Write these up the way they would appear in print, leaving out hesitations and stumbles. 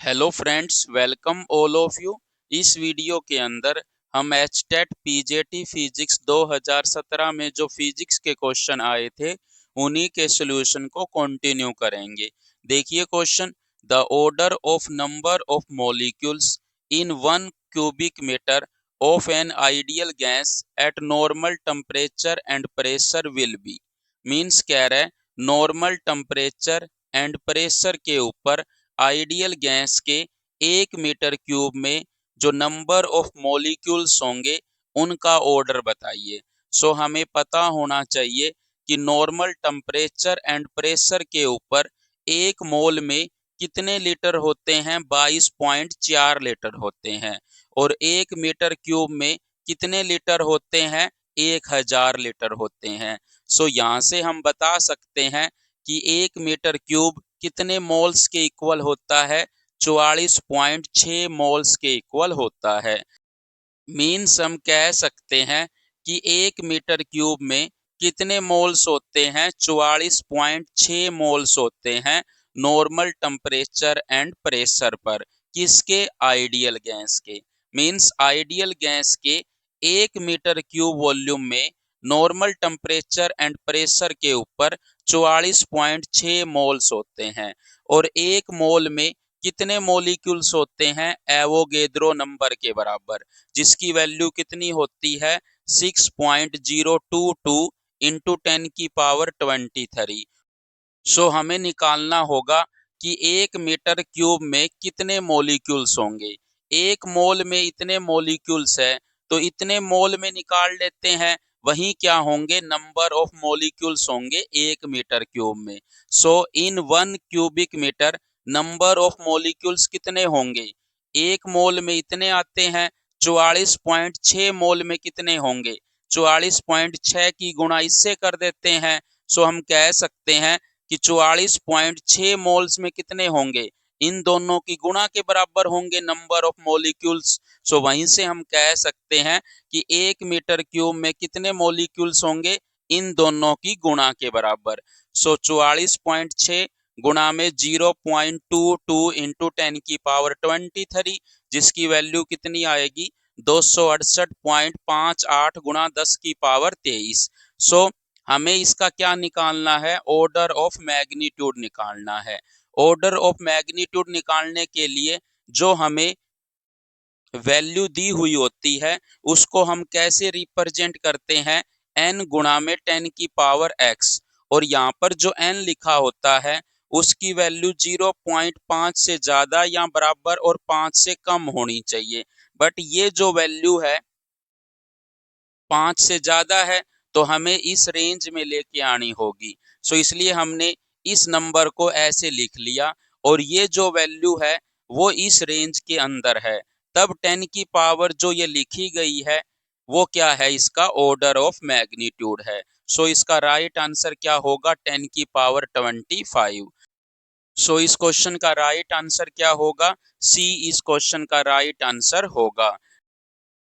Hello friends, welcome all of you. इस video के अंदर हम एचटेट पीजेटी फिजिक्स 2017 में जो फिजिक्स के क्वेश्चन आए थे उन्हीं के सॉल्यूशन को कंटिन्यू करेंगे। देखिए question, the order of number of molecules in 1 cubic metre of an ideal gas at normal temperature and pressure will be. Means कह रहे नॉर्मल टेम्परेचर एंड प्रेशर के ऊपर आइडियल गैस के 1 मीटर क्यूब में जो number of molecules होंगे उनका order बताइए। सो हमें पता होना चाहिए कि नॉर्मल टेम्परेचर एंड प्रेशर के ऊपर 1 मोल में कितने लीटर होते हैं, 22.4 लीटर होते हैं। और 1 मीटर क्यूब में कितने लीटर होते हैं, 1000 लीटर होते हैं। सो यहाँ से हम बता सकते हैं कि 1 मीटर क्यूब कितने मोल्स के इक्वल होता है, 44.6 मोल्स के इक्वल होता है। मीन्स हम कह सकते हैं कि 1 मीटर क्यूब में कितने मोल्स होते हैं, 44.6 मोल्स होते हैं नॉर्मल टेम्परेचर एंड प्रेशर पर। किसके? आइडियल गैस के। मीन्स आइडियल गैस के 1 मीटर क्यूब वॉल्यूम में नॉर्मल टेम्परेचर एंड प्रेशर के ऊपर 44.6 मोल्स होते हैं। और 1 मोल में कितने मोलिक्यूल्स होते हैं, एवोगेद्रो नंबर के बराबर, जिसकी वैल्यू कितनी होती है, 6.022 इंटू 10⁻23। सो हमें निकालना होगा कि 1 मीटर क्यूब में कितने मोलिक्यूल्स होंगे। 1 मोल में इतने मोलिक्यूल्स है तो इतने मोल में निकाल लेते हैं, वहीं क्या होंगे, नंबर ऑफ मोलिक्यूल्स होंगे 1 मीटर क्यूब में। सो इन 1 cubic meter number of molecules कितने होंगे, 1 मोल में इतने आते हैं। 44.6 मोल में कितने होंगे, 44.6 की गुणा इससे कर देते हैं। सो हम कह सकते हैं कि 44.6 मोल्स में कितने होंगे, इन दोनों की गुणा के बराबर होंगे नंबर ऑफ मॉलिक्यूल्स। सो वहीं से हम कह सकते हैं कि 1 मीटर क्यूब में कितने मॉलिक्यूल्स होंगे, इन दोनों की गुणा के बराबर। सो 44.6 गुणा में 0.22 इंटू 10⁻23, जिसकी वैल्यू कितनी आएगी, 268.58 गुणा 10⁻23। सो हमें इसका क्या निकालना है, ऑर्डर ऑफ मैग्नीट्यूड निकालना है। ऑर्डर ऑफ मैग्नीट्यूड निकालने के लिए जो हमें वैल्यू दी हुई होती है उसको हम कैसे रिप्रेजेंट करते हैं, n गुणा में 10⁻x। और यहाँ पर जो n लिखा होता है उसकी वैल्यू 0.5 से ज्यादा या बराबर और 5 से कम होनी चाहिए। बट ये जो वैल्यू है 5 से ज्यादा है तो हमें इस रेंज में लेके आनी होगी। सो इसलिए हमने इस नंबर को ऐसे लिख लिया और ये जो वैल्यू है वो इस रेंज के अंदर है। तब 10 की पावर जो ये लिखी गई है वो क्या है, इसका ऑर्डर ऑफ मैग्नीट्यूड है। सो इसका राइट आंसर क्या होगा, 10 की पावर 25। सो इस क्वेश्चन का राइट आंसर क्या होगा, सी इस क्वेश्चन का राइट आंसर होगा।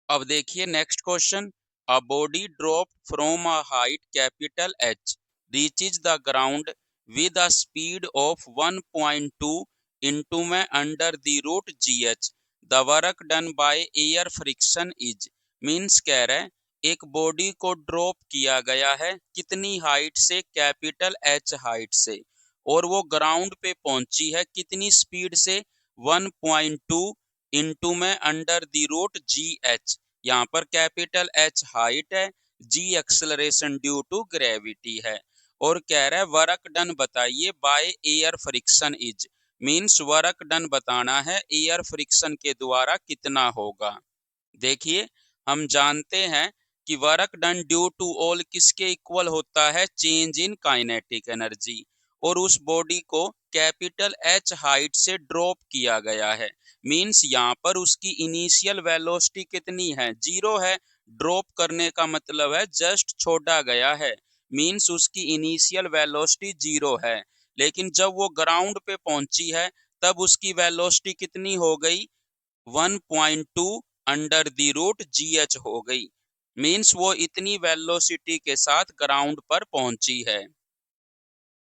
अब देखिए next question, a body drop from a height capital H reaches the ground with a speed of 1.2 into में under the root GH। The work done by air friction is. Means कह रहे हैं एक body को drop किया गया है, कितनी हाइट से, कैपिटल H हाइट से, और वो ग्राउंड पे पहुंची है कितनी स्पीड से, 1.2 इंटू में अंडर द रूट GH। यहाँ पर कैपिटल H हाइट है, G acceleration due to gravity है। और कह रहा है वर्क डन बताइए by air friction is. Means work done बताना है एयर फ्रिक्शन के द्वारा कितना होगा। देखिए हम जानते हैं कि work done due to all किसके इक्वल होता है, चेंज इन काइनेटिक एनर्जी। और उस बॉडी को कैपिटल H हाइट से ड्रॉप किया गया है। मीन्स यहाँ पर उसकी इनिशियल वेलोसिटी कितनी है, 0 है। ड्रॉप करने का मतलब है जस्ट छोड़ा गया है। मीन्स उसकी इनिशियल वेलोसिटी 0 है, लेकिन जब वो ग्राउंड पे पहुंची है तब उसकी वेलोसिटी कितनी हो गई, 1.2 अंडर द रूट GH हो गई। मीन्स वो इतनी वेलोसिटी के साथ ग्राउंड पर पहुंची है।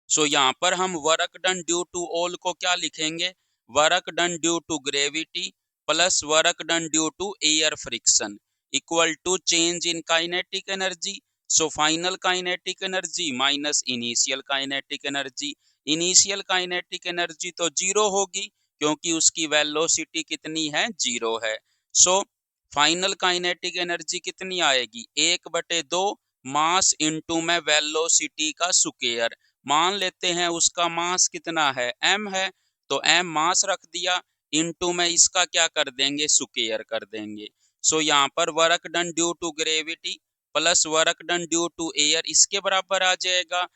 सो यहाँ पर हम work done due to all को क्या लिखेंगे, work done due to gravity plus work done due to air friction equal to change in kinetic energy. So final kinetic energy minus initial kinetic energy. Initial kinetic energy तो zero होगी क्योंकि उसकी velocity कितनी है, zero है। सो final kinetic energy कितनी आएगी, 1/2 mass into में वेलोसिटी का स्क्वायर। मान लेते हैं उसका मास कितना है, m है, तो m मास रख दिया, इंटू में इसका क्या कर देंगे, स्क्वायर कर देंगे। सो यहाँ पर work done due to gravity plus work done due to air इसके बराबर आ जाएगा।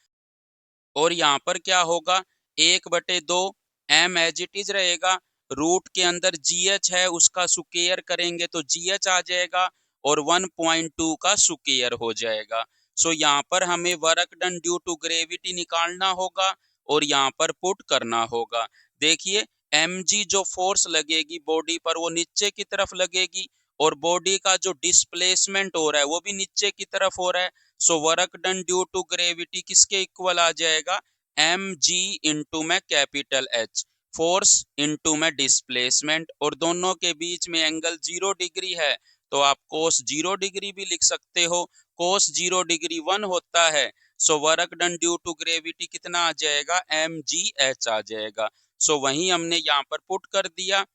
और यहाँ पर क्या होगा, 1/2 m एज इट इज रहेगा, रूट के अंदर GH है उसका स्क्वायर करेंगे तो GH आ जाएगा और 1.2 का स्क्वायर हो जाएगा। सो यहाँ पर हमें work done due to gravity निकालना होगा और यहाँ पर पुट करना होगा। देखिए mg जो फोर्स लगेगी बॉडी पर वो नीचे की तरफ लगेगी और बॉडी का जो डिस्प्लेसमेंट हो रहा है वो भी नीचे की तरफ हो रहा है। So work done due to gravity किसके इक्वल आ जाएगा, mg इंटू में कैपिटल H, फोर्स इंटू में डिस्प्लेसमेंट, और दोनों के बीच में एंगल 0 डिग्री है तो आप कोस 0 डिग्री भी लिख सकते हो। कोस 0 डिग्री 1 होता है। So work done due to gravity कितना आ जाएगा, mgh आ जाएगा। सो वही हमने यहाँ पर पुट कर दिया,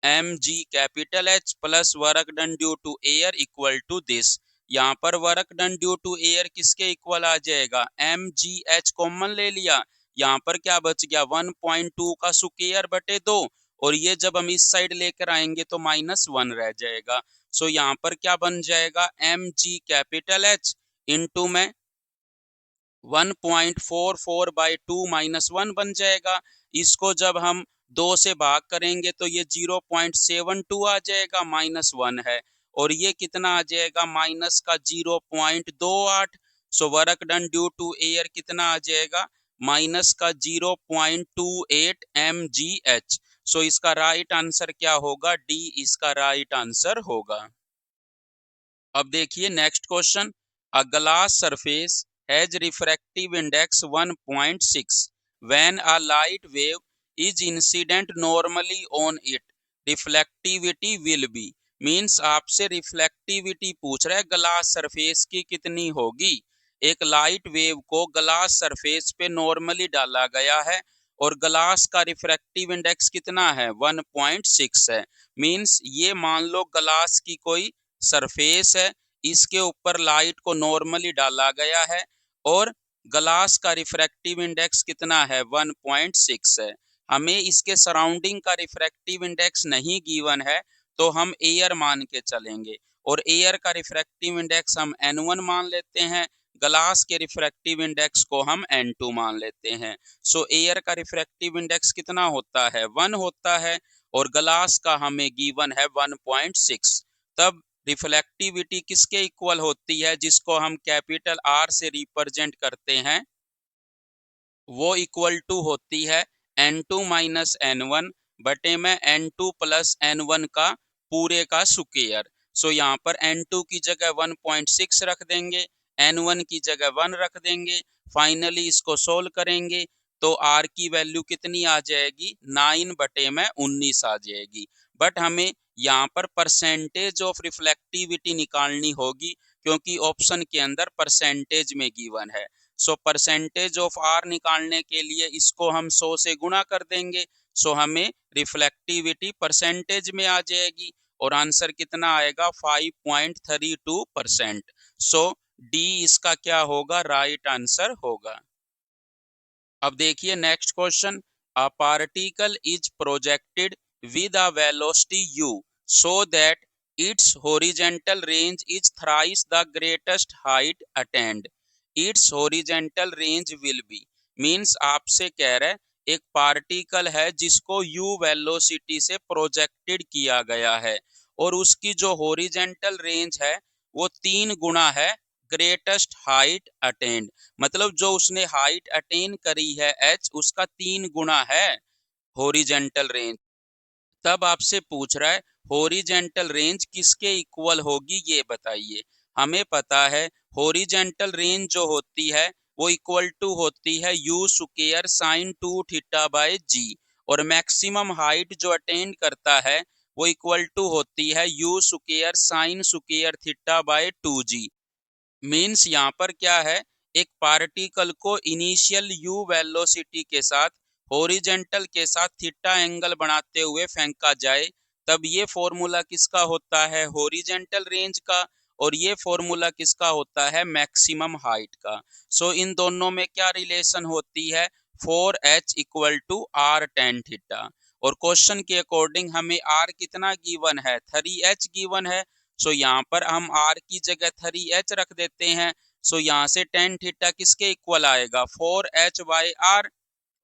mg capital H plus work done due to air equal to this. यहाँ पर work done due to air किसके इक्वल आ जाएगा, mgh कॉमन ले लिया, यहाँ पर क्या बच गया 1.2 का स्क्वायर बटे 2, और ये जब हम इस साइड लेकर आएंगे तो -1 रह जाएगा। सो यहाँ पर क्या बन जाएगा, mg कैपिटल H इंटू में 1.44/2 -1 बन जाएगा। इसको जब हम 2 से भाग करेंगे तो ये 0.72 आ जाएगा, -1 है, और ये कितना आ जाएगा, माइनस का 0.28। So work done due to air कितना आ जाएगा, माइनस का 0.28 mgh। सो इसका राइट आंसर क्या होगा, डी इसका राइट आंसर होगा। अब देखिए next question, a glass surface has refractive index 1.6 when a light wave is incident normally on it reflectivity will be. Means आपसे रिफ्लेक्टिविटी पूछ रहा है ग्लास सरफेस की कितनी होगी। एक लाइट वेव को ग्लास सरफेस पे नॉर्मली डाला गया है और ग्लास का रिफ्रैक्टिव इंडेक्स कितना है, 1.6 है। मींस ये मान लो ग्लास की कोई सरफेस है, इसके ऊपर लाइट को नॉर्मली डाला गया है और ग्लास का रिफ्रैक्टिव इंडेक्स कितना है, 1.6 है। हमें इसके सराउंडिंग का रिफ्रैक्टिव इंडेक्स नहीं गिवन है तो हम एयर मान के चलेंगे, और एयर का रिफ्रैक्टिव इंडेक्स हम N1 मान लेते हैं, ग्लास के रिफ्रैक्टिव इंडेक्स को हम N2 मान लेते हैं। सो एयर का रिफ्रैक्टिव इंडेक्स कितना होता है, 1 होता है, और ग्लास का हमें गिवन है 1.6। तब रिफ्लेक्टिविटी किसके इक्वल होती है, जिसको हम कैपिटल R से रिप्रेजेंट करते हैं, वो इक्वल टू होती है N2 माइनस N1 बटे में N2 प्लस N1 का पूरे का स्क्वायर। सो यहाँ पर N2 की जगह 1.6 रख देंगे, N1 की जगह 1 रख देंगे, फाइनली इसको सोल्व करेंगे तो R की वैल्यू कितनी आ जाएगी, 9 बटे में 19 आ जाएगी। बट हमें यहाँ पर परसेंटेज ऑफ रिफ्लेक्टिविटी निकालनी होगी क्योंकि ऑप्शन के अंदर परसेंटेज में गिवन है। सो परसेंटेज ऑफ R निकालने के लिए इसको हम 100 से गुणा कर देंगे। सो हमें रिफ्लेक्टिविटी परसेंटेज में आ जाएगी और आंसर कितना आएगा, 5.32%। सो डी इसका क्या होगा, राइट आंसर होगा। अब देखिए next question, a particle is projected with a velocity u so that its horizontal range is thrice the greatest height attained, its horizontal range will be। Means आपसे कह रहे एक पार्टिकल है जिसको u वेलोसिटी से प्रोजेक्टेड किया गया है और उसकी जो हॉरिजेंटल रेंज है वो 3 गुना है ग्रेटेस्ट हाइट अटेंड, मतलब जो उसने हाइट अटेन करी है h उसका 3 गुना है हॉरिजेंटल रेंज। तब आपसे पूछ रहा है हॉरिजेंटल रेंज किसके इक्वल होगी, ये बताइए। हमें पता है हॉरिजेंटल रेंज जो होती है वो इक्वल टू होती है u square sine 2 theta by g, और मैक्सिमम हाइट जो अटेन करता है वो इक्वल टू होती है you square sine square theta by 2g। Means यहाँ पर क्या है, एक पार्टिकल को इनिशियल यू वेलोसिटी के साथ हॉरिजेंटल के साथ थीटा एंगल बनाते हुए फेंका जाए, तब ये फॉर्मूला किसका होता है, हॉरिजेंटल रेंज का, और ये फॉर्मूला किसका होता है, मैक्सिमम हाइट का। सो इन दोनों में क्या रिलेशन होती है, 4h equal to R tan theta. और क्वेश्चन के अकॉर्डिंग हमें आर कितना गिवन है, 3h गिवन है। सो यहाँ पर हम आर की जगह 3h रख देते हैं। सो यहाँ से टेन थीटा किसके इक्वल आएगा, 4h बाई आर,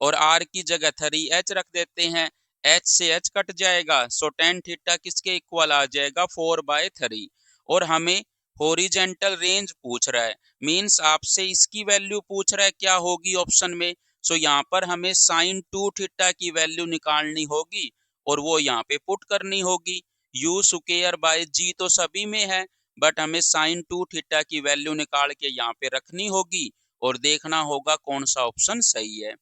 और आर की जगह 3h रख देते हैं, h से h कट जाएगा। सो टेन थीटा किसके इक्वल आ जाएगा, 4/3। और हमें हॉरिजेंटल रेंज पूछ रहा है, मींस आपसे इसकी वैल्यू पूछ रहा है क्या होगी ऑप्शन में। सो यहाँ पर हमें साइन 2 थीटा की वैल्यू निकालनी होगी और वो यहाँ पे पुट करनी होगी। यू स्क्वायर बाय जी तो सभी में है, बट हमें साइन 2 थीटा की वैल्यू निकाल के यहाँ पे रखनी होगी और देखना होगा कौन सा ऑप्शन सही है।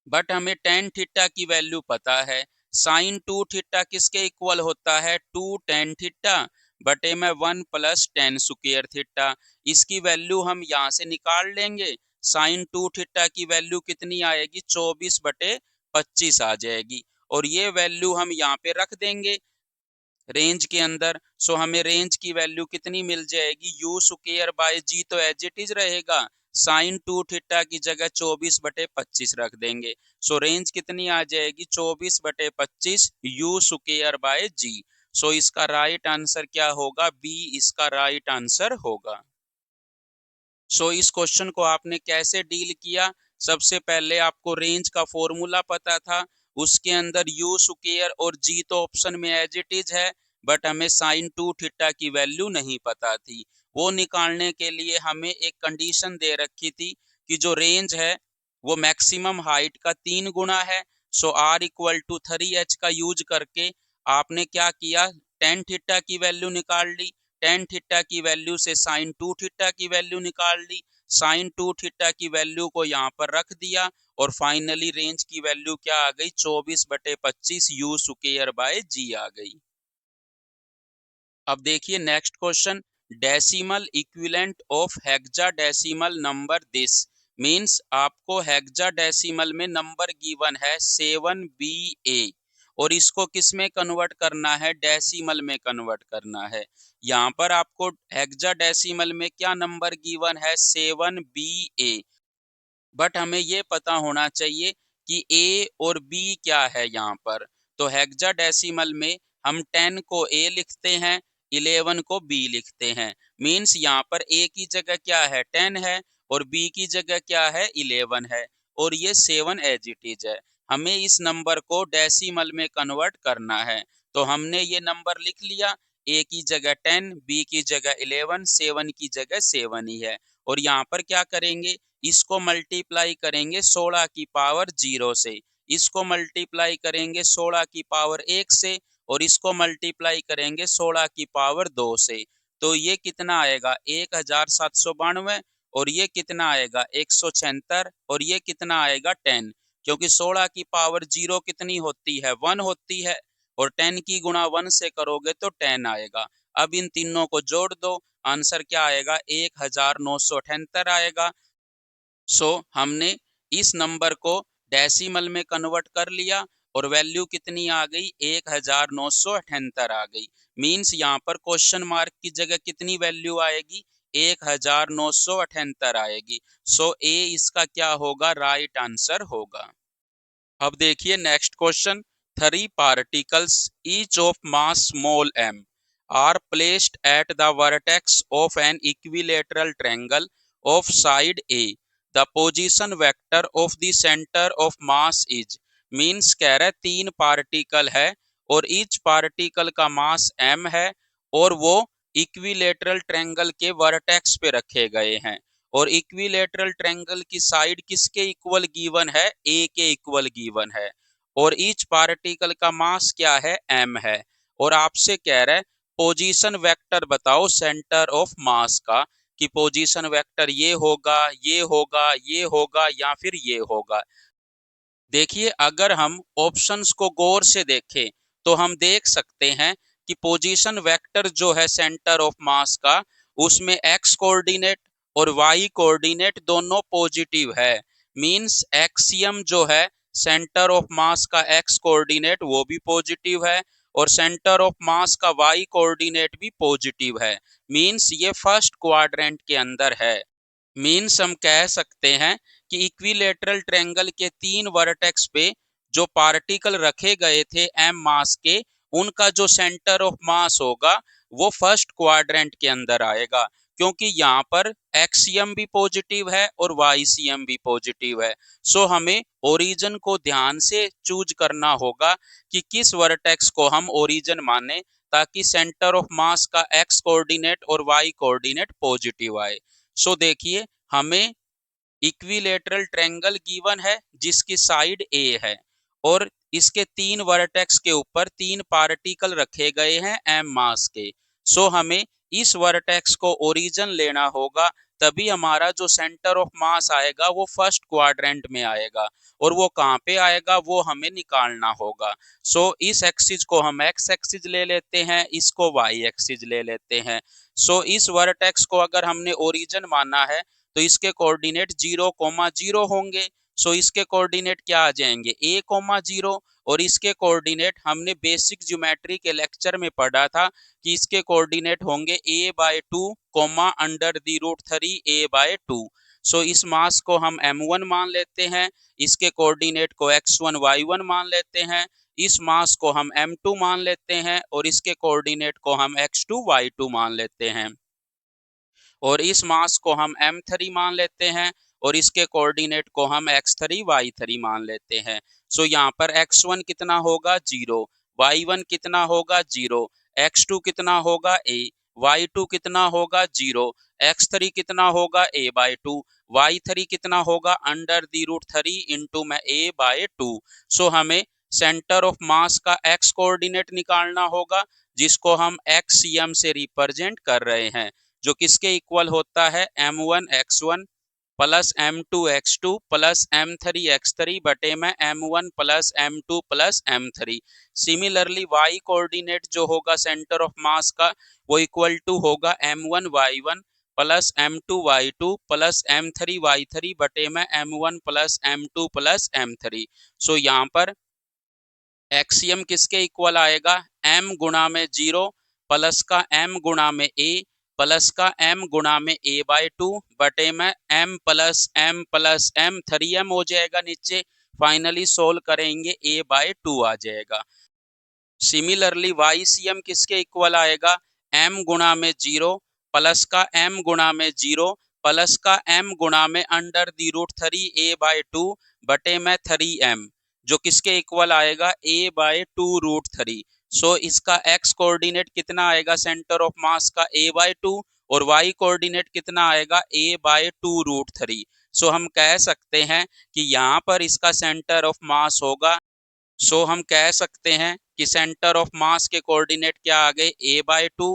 बट हमें टेन थीटा की वैल्यू पता है, साइन 2 थीटा किसके इक्वल होता है, 2 टेन थीटा बटे में 1 प्लस टेन स्क्वायर थीटा। इसकी वैल्यू हम यहाँ से निकाल लेंगे। साइन 2 थीटा की वैल्यू कितनी आएगी, 24/25 आ जाएगी, और ये वैल्यू हम यहाँ पे रख देंगे रेंज के अंदर। सो हमें रेंज की वैल्यू कितनी मिल जाएगी, यू स्क्वायर बाय जी तो एज इट इज रहेगा, साइन 2 थीटा की जगह 24/25 रख देंगे। सो रेंज कितनी आ जाएगी, 24/25 यू स्क्वायर बाय जी। सो इसका राइट आंसर क्या होगा, बी इसका राइट आंसर होगा। सो इस क्वेश्चन को आपने कैसे डील किया, सबसे पहले आपको रेंज का फॉर्मूला पता था, उसके अंदर यू स्क्वायर और जी तो ऑप्शन में एज इट इज है, बट हमें साइन 2 थीटा की वैल्यू नहीं पता थी। वो निकालने के लिए हमें एक कंडीशन दे रखी थी कि जो रेंज है वो मैक्सिमम हाइट का 3 गुना है। सो आर इक्वल टू 3h का यूज करके आपने क्या किया, टेन थीटा की वैल्यू निकाल ली, टेन थीटा की वैल्यू से साइन 2 थीटा की वैल्यू निकाल ली, साइन 2 थीटा की वैल्यू को यहाँ पर रख दिया, और फाइनली रेंज की वैल्यू क्या आ गई, 24/25 यू स्क्वायर बाय जी आ गई। अब देखिए next question, decimal equivalent of hexadecimal number this. Means आपको हेक्साडेसिमल में नंबर गिवन है 7BA, और इसको किस में कन्वर्ट करना है, डेसिमल में कन्वर्ट करना है। यहाँ पर आपको हेक्साडेसिमल में क्या नंबर गिवन है, 7BA, बट हमें ये पता होना चाहिए कि ए और बी क्या है यहाँ पर। तो हेक्साडेसिमल में हम 10 को ए लिखते हैं, 11 को बी लिखते हैं। मींस यहाँ पर ए की जगह क्या है, 10 है, और बी की जगह क्या है, 11 है, और ये 7 एज इट इज है। हमें इस नंबर को डेसिमल में कन्वर्ट करना है, तो हमने ये नंबर लिख लिया, ए की जगह 10, बी की जगह 11, 7 की जगह 7 ही है। और यहाँ पर क्या करेंगे, इसको मल्टीप्लाई करेंगे 16 की पावर 0 से, इसको मल्टीप्लाई करेंगे 16 की पावर 1 से, और इसको मल्टीप्लाई करेंगे 16 की पावर 2 से। तो ये कितना आएगा, 1792, और ये कितना आएगा, 176, और ये कितना आएगा 10, क्योंकि 16 की पावर 0 कितनी होती है, 1 होती है, और 10 की गुणा 1 से करोगे तो 10 आएगा। अब इन तीनों को जोड़ दो, आंसर क्या आएगा, 1978 आएगा। सो हमने इस नंबर को डेसिमल में कन्वर्ट कर लिया, और वैल्यू कितनी आ गई, 1978 आ गई। मींस यहाँ पर क्वेश्चन मार्क की जगह कितनी वैल्यू आएगी, 1978 आएगी। सो ए इसका क्या होगा, राइट आंसर होगा। अब देखिए next question, 3 particles each of mass small m are placed at the vertex of an equilateral triangle of side A. The position vector of the center of mass is, means कह रहा है 3 particle है और each particle का मास m है, और वो equilateral triangle के वर्टेक्स पे रखे गए हैं, और इक्विलेटरल ट्रायंगल की साइड किसके इक्वल गिवन है, ए के इक्वल गिवन है, और ईच पार्टिकल का मास क्या है, m है। और आपसे कह रहा है पोजीशन वेक्टर बताओ सेंटर ऑफ मास का, कि पोजीशन वेक्टर ये होगा, ये होगा, ये होगा, या फिर ये होगा। देखिए अगर हम ऑप्शंस को गौर से देखें तो हम देख सकते हैं कि पोजीशन वेक्टर जो है सेंटर ऑफ मास का, उसमें एक्स कोऑर्डिनेट और वाई कोऑर्डिनेट दोनों पॉजिटिव है। मींस एक्सियम जो है सेंटर ऑफ मास का एक्स कोऑर्डिनेट वो भी पॉजिटिव है और सेंटर ऑफ मास का वाई कोऑर्डिनेट भी पॉजिटिव है। मींस ये फर्स्ट क्वाड्रेंट के अंदर है। मीन्स हम कह सकते हैं कि इक्विलेटरल ट्रायंगल के तीन वर्टेक्स पे जो पार्टिकल रखे गए थे एम मास के, उनका जो सेंटर ऑफ मास होगा वो फर्स्ट क्वाड्रेंट के अंदर आएगा, क्योंकि यहाँ पर एक्सियम भी पॉजिटिव है और वाईसीएम भी पॉजिटिव है। सो हमें ओरिजिन को ध्यान से चूज करना होगा कि किस वर्टेक्स को हम ओरिजिन माने, ताकि सेंटर ऑफ मास का एक्स कोऑर्डिनेट और वाई कोऑर्डिनेट पॉजिटिव आए। सो देखिए हमें इक्विलेटरल ट्रायंगल गिवन है जिसकी साइड ए है और इसके तीन वर्टेक्स के ऊपर तीन पार्टिकल रखे गए हैं एम मास के। सो हमें इस वर्टेक्स को ओरिजिन लेना होगा, तभी हमारा जो सेंटर ऑफ मास आएगा वो फर्स्ट क्वाड्रेंट में आएगा और वो कहाँ पे आएगा वो हमें निकालना होगा। सो इस एक्सिस को हम एक्स एक्सिस ले लेते हैं, इसको वाई एक्सिस ले लेते हैं। सो इस वर्टेक्स को अगर हमने ओरिजिन माना है तो इसके कोऑर्डिनेट 0,0 होंगे। सो इसके कोऑर्डिनेट क्या आ जाएंगे a,0 और इसके कोऑर्डिनेट हमने बेसिक ज्योमेट्री के लेक्चर में पढ़ा था कि इसके कोऑर्डिनेट होंगे a/2 √3 a/2। सो इस मास को हम m1 मान लेते हैं, इसके कोऑर्डिनेट को x1 y1 मान लेते हैं, इस मास को हम m2 मान लेते हैं और इसके कोऑर्डिनेट को हम x2 y2 मान लेते हैं और इस मास को हम m3 मान लेते हैं और इसके कोऑर्डिनेट को हम x3 y3 मान लेते हैं। सो यहाँ पर x1 कितना होगा 0, y1 कितना होगा 0, x2 कितना होगा a, y2 कितना होगा 0, x3 कितना होगा a/2, y3 कितना होगा √3 इंटू में a/2। सो हमें सेंटर ऑफ मास का x कोऑर्डिनेट निकालना होगा जिसको हम एक्सियम से रिप्रेजेंट कर रहे हैं, जो किसके इक्वल होता है m1 x1 plus m2 x2 plus m3 x3 बटे में m1 plus m2 plus m3। Similarly y coordinate जो होगा सेंटर ऑफ मास का वो इक्वल टू होगा m1 y1 plus m2 y2 plus m3 y3 बटे में m1 plus m2 plus m3। सो यहाँ पर एक्सियम किसके इक्वल आएगा m गुणा में 0 प्लस का m गुणा में a प्लस का m गुणा में a/2 बटे में m प्लस m 3m हो जाएगा नीचे। फाइनली सोल्व करेंगे a/2 आ जाएगा। सिमिलरली YCM किसके इक्वल आएगा m गुणा में 0 प्लस का m गुणा में 0 प्लस का m गुणा में √3 a/2 बटे में 3m, जो किसके इक्वल आएगा a/2√3। सो इसका x कोऑर्डिनेट कितना आएगा सेंटर ऑफ मास का a/2 और y कोऑर्डिनेट कितना आएगा a/2√3। सो हम कह सकते हैं कि यहाँ पर इसका सेंटर ऑफ मास होगा। सो हम कह सकते हैं कि सेंटर ऑफ मास के कोऑर्डिनेट क्या आ गए a/2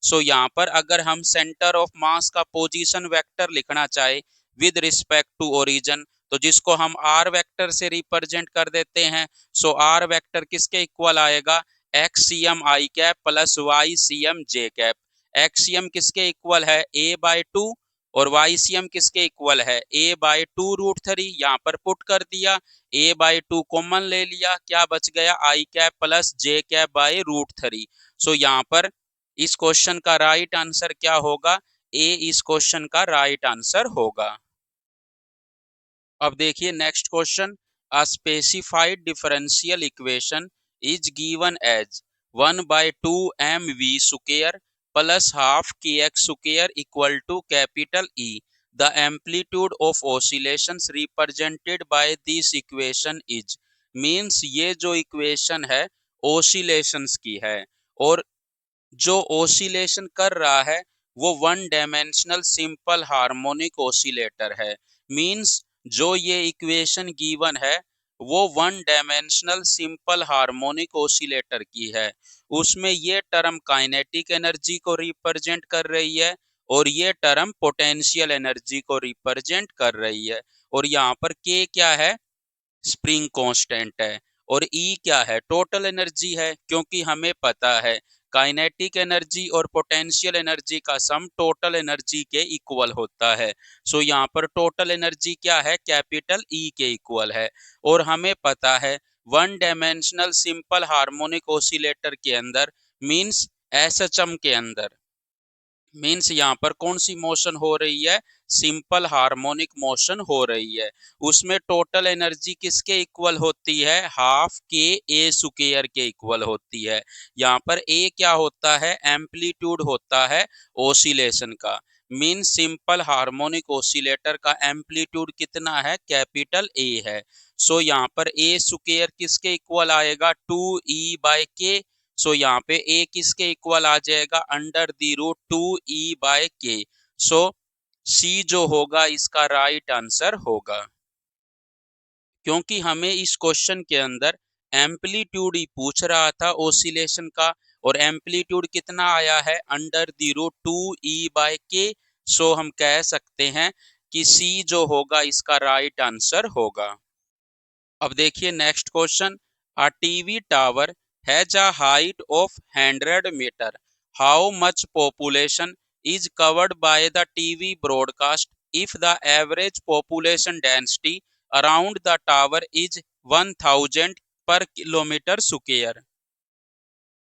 सो यहाँ पर अगर हम सेंटर ऑफ मास का पोजीशन वेक्टर लिखना चाहे विद रिस्पेक्ट टू ओरिजिन, तो जिसको हम r वेक्टर से रिप्रेजेंट कर देते हैं। सो r वेक्टर किसके इक्वल आएगा axiom i cap plus YCM j cap. Axiom किसके इक्वल है a/2 और YCM किसके इक्वल है a/2√3। यहाँ पर पुट कर दिया, a/2 कॉमन ले लिया, क्या बच गया i कैप प्लस j कैप/√3। सो यहाँ पर इस क्वेश्चन का राइट आंसर क्या होगा ए इस क्वेश्चन का राइट आंसर होगा। अब देखिए next question, a specified differential equation is given as 1/2mv square plus half kx square equal to capital E। The amplitude of oscillations represented by this equation is. Means ये जो equation है oscillations की है और जो oscillation कर रहा है वो one dimensional simple harmonic oscillator है। मींस जो ये इक्वेशन गिवन है वो one dimensional simple harmonic oscillator की है। उसमें ये टर्म काइनेटिक एनर्जी को रिप्रेजेंट कर रही है और ये टर्म पोटेंशियल एनर्जी को रिप्रेजेंट कर रही है। और यहाँ पर के क्या है, स्प्रिंग कांस्टेंट है, और ई क्या है, टोटल एनर्जी है, क्योंकि हमें पता है काइनेटिक एनर्जी और पोटेंशियल एनर्जी का सम टोटल एनर्जी के इक्वल होता है। सो यहाँ पर टोटल एनर्जी क्या है, कैपिटल ई के इक्वल है। और हमें पता है one dimensional simple harmonic oscillator के अंदर मींस एसएचएम के अंदर मीन्स यहाँ पर कौन सी मोशन हो रही है, सिंपल हार्मोनिक मोशन हो रही है। उसमें टोटल एनर्जी किसके इक्वल होती है, हाफ के ए स्क्वायर के इक्वल होती है। यहाँ पर ए क्या होता है, एम्पलीट्यूड होता है ओसिलेशन का। मीन सिंपल हार्मोनिक ओसिलेटर का एम्पलीट्यूड कितना है, कैपिटल ए है। सो यहाँ पर ए स्क्वायर किसके इक्वल आएगा, 2E/k। सो यहाँ पे ए किसके इक्वल आ जाएगा, अंडर दी रूट 2E/k। सो सी जो होगा इसका राइट आंसर होगा, क्योंकि हमें इस क्वेश्चन के अंदर एम्पलीट्यूड ही पूछ रहा था ओसिलेशन का, और एम्पलीट्यूड कितना आया है, अंडर दी रूट 2E/k। सो हम कह सकते हैं कि सी जो होगा इसका राइट आंसर होगा। अब देखिए next question, a TV tower has a height of 100 metre, how much population is covered by the TV broadcast if the average population density around the tower is 1000 per kilometre square.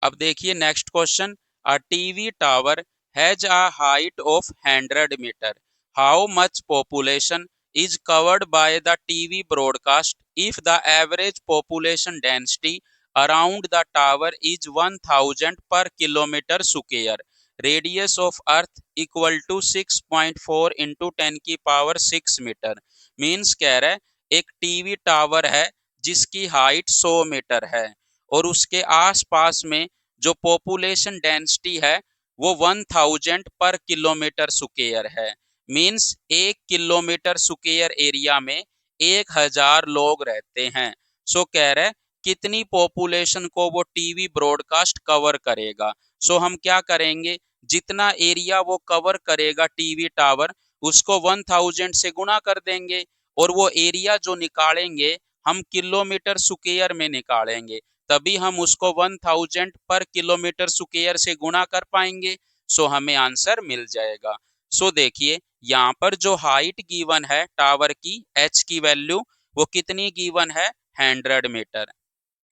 अब देखिए next question, a TV tower has a height of 100 metre, how much population is covered by the TV broadcast if the average population density around the tower is 1000 per kilometer square, radius of earth equal to 6.4 into 10 की power 6 metre. Means कह रहा है एक TV tower है जिसकी height 100 metre है, और उसके आसपास में जो पॉपुलेशन डेंसिटी है वो 1000 पर किलोमीटर स्क्वायर है। मीन्स 1 किलोमीटर स्क्वायर एरिया में 1000 लोग रहते हैं। सो कह रहे कितनी पॉपुलेशन को वो टीवी ब्रॉडकास्ट कवर करेगा। सो हम क्या करेंगे, जितना एरिया वो कवर करेगा टीवी टावर उसको 1000 से गुणा कर देंगे, और वो एरिया जो निकालेंगे हम किलोमीटर स्क्वायर में निकालेंगे, तभी हम उसको 1000 पर किलोमीटर स्क्वायर से गुणा कर पाएंगे। सो हमें आंसर मिल जाएगा। सो देखिए यहाँ पर जो हाइट गिवन है टावर की, एच की वैल्यू वो कितनी गिवन है, 100 मीटर।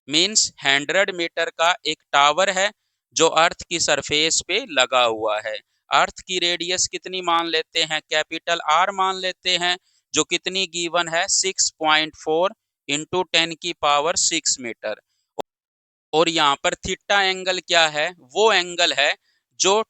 मींस 100 मीटर का एक टावर है जो अर्थ की सरफेस पे लगा हुआ है। अर्थ की रेडियस कितनी मान लेते हैं, कैपिटल आर मान लेते हैं, जो कितनी गिवन है, 6.4 इंटू 10 की पावर 6 मीटर। और यहाँ पर थीटा एंगल क्या है, वो एंगल है जो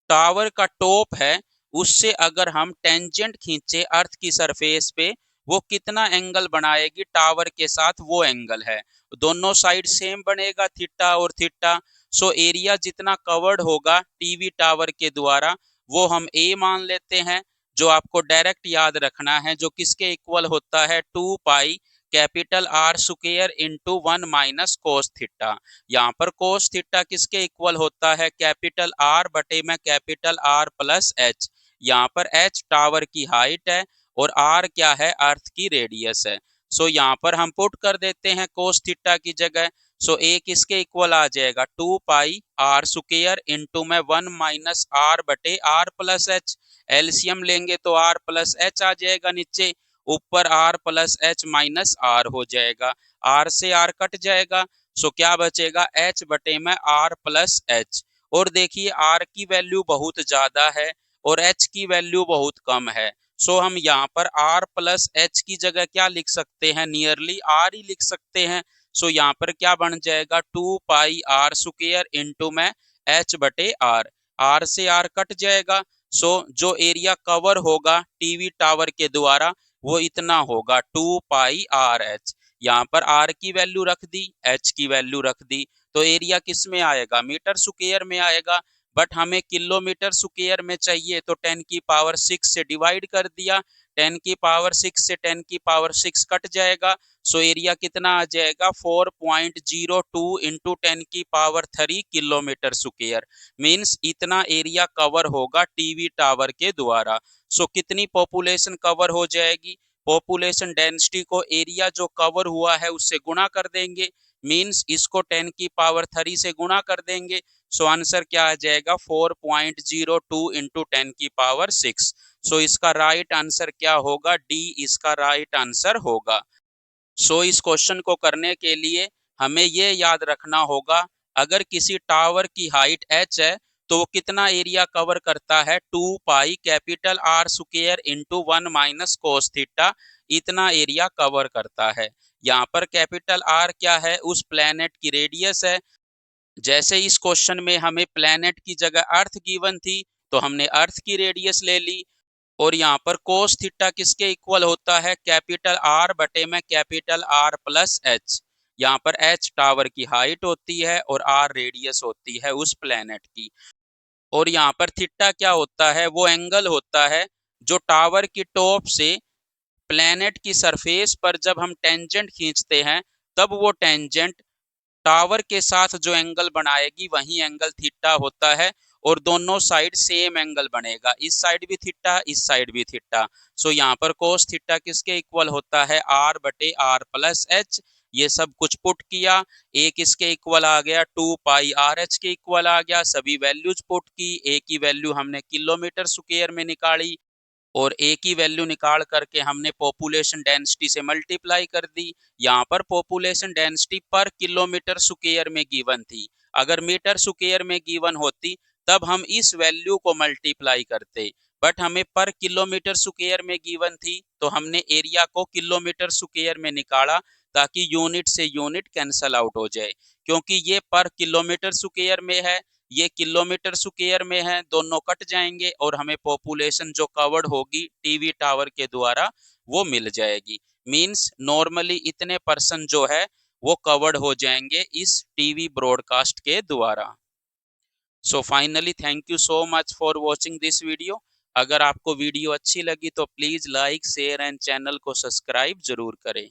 टावर का टॉप है उससे अगर हम टेंजेंट खींचे अर्थ की सरफेस पे, वो कितना एंगल बनाएगी टावर के साथ, वो एंगल है। दोनों साइड सेम बनेगा, थीटा और थीटा। सो एरिया जितना कवर्ड होगा टीवी टावर के द्वारा वो हम ए मान लेते हैं, जो आपको डायरेक्ट याद रखना है, जो किसके इक्वल होता है, 2 pi capital R square into 1 minus cos theta. यहाँ पर कोस थीटा किसके इक्वल होता है, कैपिटल आर बटे में कैपिटल आर प्लस एच। यहाँ पर एच टावर की हाइट है और आर क्या है, अर्थ की रेडियस है। सो यहाँ पर हम पुट कर देते हैं कोस थीटा की जगह। सो ए किसके इक्वल आ जाएगा, 2 पाई आर स्क्वायर इंटू में 1 माइनस आर बटे आर प्लस एच। एलसीएम लेंगे तो आर प्लस एच आ जाएगा नीचे, ऊपर R plus H minus R हो जाएगा, आर से आर कट जाएगा। सो क्या बचेगा, एच बटे में आर प्लस एच। और देखिए आर की वैल्यू बहुत ज्यादा है और एच की वैल्यू बहुत कम है। सो हम यहाँ पर आर प्लस एच की जगह क्या लिख सकते हैं, नियरली आर ही लिख सकते हैं। सो यहाँ पर क्या बन जाएगा, 2 पाई आर स्क्वायर इंटू में एच बटे आर, आर से आर कट जाएगा। सो जो एरिया कवर होगा टीवी टावर के द्वारा वो इतना होगा, 2 पाई आर एच। यहाँ पर आर की वैल्यू रख दी, एच की वैल्यू रख दी, तो एरिया किस में आएगा, मीटर स्क्वायर में आएगा। बट हमें किलोमीटर स्क्वायर में चाहिए तो 10 की पावर 6 से डिवाइड कर दिया, 10 की पावर 6 से 10 की पावर 6 कट जाएगा। सो एरिया कितना आ जाएगा, 4.02 इंटू 10 की पावर 3 किलोमीटर स्क्वायर। मीन्स इतना एरिया कवर होगा टीवी टावर के द्वारा। सो कितनी पॉपुलेशन कवर हो जाएगी, पॉपुलेशन डेंसिटी को एरिया जो कवर हुआ है उससे गुणा कर देंगे, मीन्स इसको 10 की पावर 3 से गुणा कर देंगे। सो आंसर क्या आ जाएगा 4.02 इंटू 10 की पावर 6। सो इसका राइट आंसर क्या होगा, डी इसका राइट आंसर होगा। सो इस क्वेश्चन को करने के लिए हमें ये याद रखना होगा, अगर किसी टावर की हाइट h है तो वो कितना एरिया कवर करता है, 2 pi capital R square into 1 minus cos theta, इतना एरिया कवर करता है। यहाँ पर कैपिटल R क्या है, उस प्लेनेट की रेडियस है। जैसे इस क्वेश्चन में हमें प्लेनेट की जगह अर्थ गिवन थी तो हमने अर्थ की रेडियस ले ली, और यहाँ पर कोस थीटा किसके इक्वल होता है, कैपिटल आर बटे में कैपिटल आर प्लस एच। यहाँ पर एच टावर की हाइट होती है और आर रेडियस होती है उस प्लेनेट की। और यहाँ पर थीटा क्या होता है, वो एंगल होता है जो टावर की टॉप से प्लेनेट की सरफेस पर जब हम टेंजेंट खींचते हैं तब वो टेंजेंट टावर के साथ जो एंगल बनाएगी वही एंगल थीटा होता है, और दोनों साइड सेम एंगल बनेगा, इस साइड भी थीटा इस साइड भी थीटा। सो यहाँ पर कोस थीटा किसके इक्वल होता है, आर बटे आर प्लस एच। ये सब कुछ पुट किया, एक इसके इक्वल आ गया 2 पाई आर एच के इक्वल आ गया, सभी वैल्यूज पुट की, एक की वैल्यू हमने किलोमीटर स्क्वायर में निकाली और एक ही वैल्यू निकाल करके हमने पॉपुलेशन डेंसिटी से मल्टीप्लाई कर दी। यहाँ पर पॉपुलेशन डेंसिटी पर किलोमीटर स्क्वायर में गिवन थी, अगर मीटर स्क्वायर में गिवन होती तब हम इस वैल्यू को मल्टीप्लाई करते, बट हमें पर किलोमीटर स्क्वायर में गिवन थी तो हमने एरिया को किलोमीटर स्क्वायर में निकाला ताकि यूनिट से यूनिट कैंसल आउट हो जाए, क्योंकि ये पर किलोमीटर स्क्वायर में है, ये किलोमीटर स्क्वायर में है, दोनों कट जाएंगे और हमें पॉपुलेशन जो कवर्ड होगी टीवी टावर के द्वारा वो मिल जाएगी। मींस नॉर्मली इतने पर्सन जो है वो कवर्ड हो जाएंगे इस टीवी ब्रॉडकास्ट के द्वारा। So finally thank you so much for watching this video. अगर आपको वीडियो अच्छी लगी तो please like share and channel को सब्सक्राइब जरूर करें।